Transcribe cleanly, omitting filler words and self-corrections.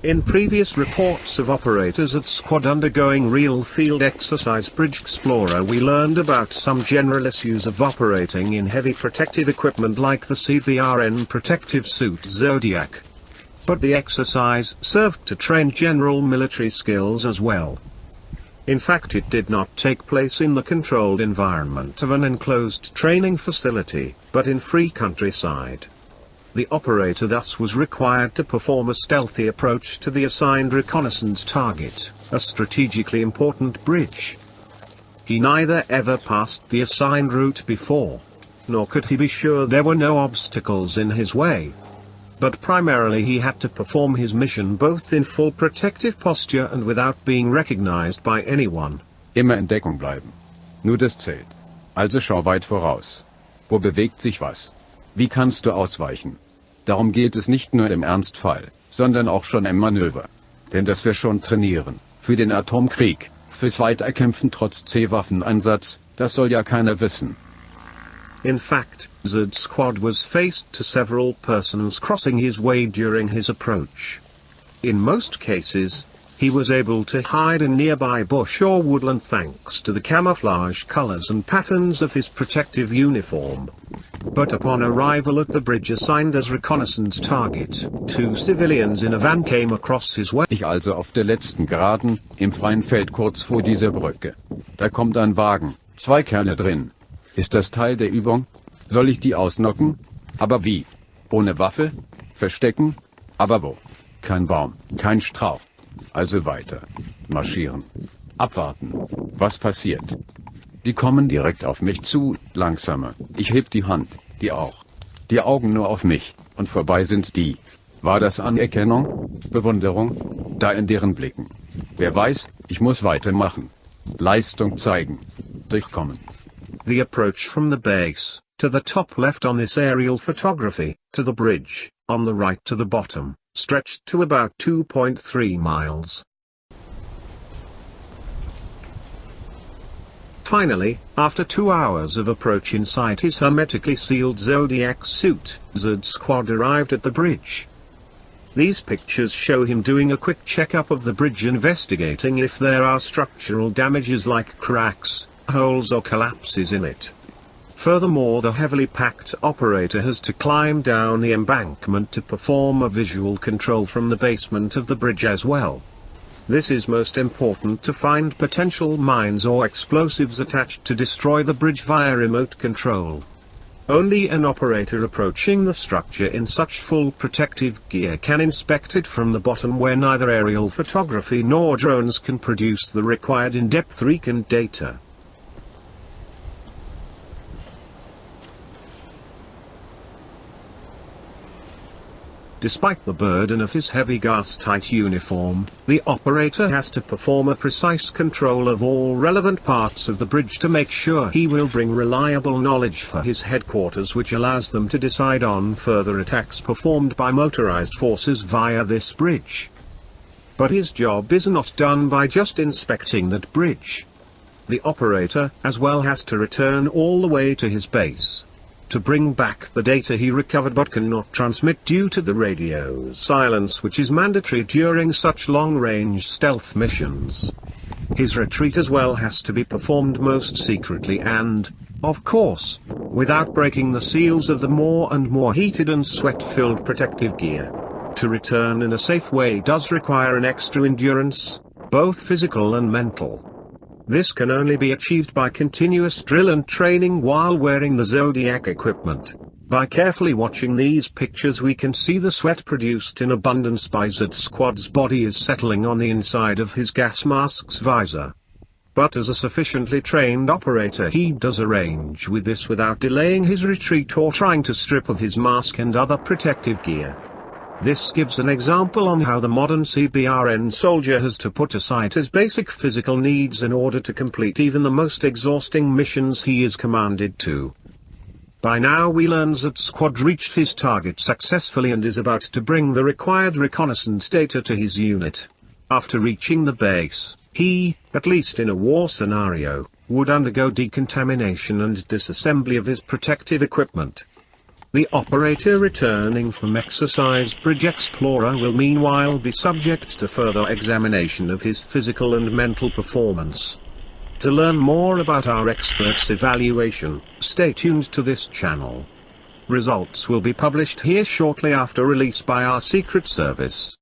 In previous reports of operators at squad undergoing real field exercise bridgeXplorer, we learned about some general issues of operating in heavy protective equipment like the CBRN protective suit Zodiac. But the exercise served to train general military skills as well. In fact, it did not take place in the controlled environment of an enclosed training facility, but in free countryside. The operator thus was required to perform a stealthy approach to the assigned reconnaissance target, a strategically important bridge. He neither ever passed the assigned route before, nor could he be sure there were no obstacles in his way. But primarily he had to perform his mission both in full protective posture and without being recognized by anyone. Immer in Deckung bleiben. Nur das zählt. Also schau weit voraus. Wo bewegt sich was? Wie kannst du ausweichen? Darum geht es nicht nur im Ernstfall, sondern auch schon im Manöver. Denn dass wir schon trainieren, für den Atomkrieg, fürs Weiterkämpfen trotz C-Waffeneinsatz, das soll ja keiner wissen. In fact, ZodSqd was faced to several persons crossing his way during his approach. In most cases, he was able to hide in nearby bush or woodland thanks to the camouflage colors and patterns of his protective uniform. But upon arrival at the bridge assigned as reconnaissance target, 2 civilians in a van came across his way. Ich also auf der letzten Geraden, im freien Feld kurz vor dieser Brücke. Da kommt ein Wagen, 2 Kerle drin. Ist das Teil der Übung? Soll ich die ausnocken? Aber wie? Ohne Waffe? Verstecken? Aber wo? Kein Baum, kein Strauch. Also weiter. Marschieren. Abwarten. Was passiert? Die kommen direkt auf mich zu, langsamer. Ich heb die Hand, die auch. Die Augen nur auf mich, und vorbei sind die. War das Anerkennung? Bewunderung? Da in deren Blicken. Wer weiß, ich muss weitermachen. Leistung zeigen. Durchkommen. The approach from the base, to the top left on this aerial photography, to the bridge, on the right to the bottom, stretched to about 2.3 miles. Finally, after 2 hours of approach inside his hermetically sealed Zodiac suit, ZodSqd arrived at the bridge. These pictures show him doing a quick checkup of the bridge, investigating if there are structural damages like cracks, holes or collapses in it. Furthermore, the heavily packed operator has to climb down the embankment to perform a visual control from the basement of the bridge as well. This is most important to find potential mines or explosives attached to destroy the bridge via remote control. Only an operator approaching the structure in such full protective gear can inspect it from the bottom, where neither aerial photography nor drones can produce the required in-depth recon data. Despite the burden of his heavy gas-tight uniform, the operator has to perform a precise control of all relevant parts of the bridge to make sure he will bring reliable knowledge for his headquarters, which allows them to decide on further attacks performed by motorized forces via this bridge. But his job is not done by just inspecting that bridge. The operator as well has to return all the way to his base to bring back the data he recovered but cannot transmit due to the radio silence, which is mandatory during such long-range stealth missions. His retreat as well has to be performed most secretly and, of course, without breaking the seals of the more and more heated and sweat-filled protective gear. To return in a safe way does require an extra endurance, both physical and mental. This can only be achieved by continuous drill and training while wearing the Zodiac equipment. By carefully watching these pictures, we can see the sweat produced in abundance by ZodSqd's body is settling on the inside of his gas mask's visor. But as a sufficiently trained operator, he does arrange with this without delaying his retreat or trying to strip of his mask and other protective gear. This gives an example on how the modern CBRN soldier has to put aside his basic physical needs in order to complete even the most exhausting missions he is commanded to. By now we learn that ZodSqd reached his target successfully and is about to bring the required reconnaissance data to his unit. After reaching the base, he, at least in a war scenario, would undergo decontamination and disassembly of his protective equipment. The operator returning from exercise bridgeXplorer will meanwhile be subject to further examination of his physical and mental performance. To learn more about our experts' evaluation, stay tuned to this channel. Results will be published here shortly after release by our Secret Service.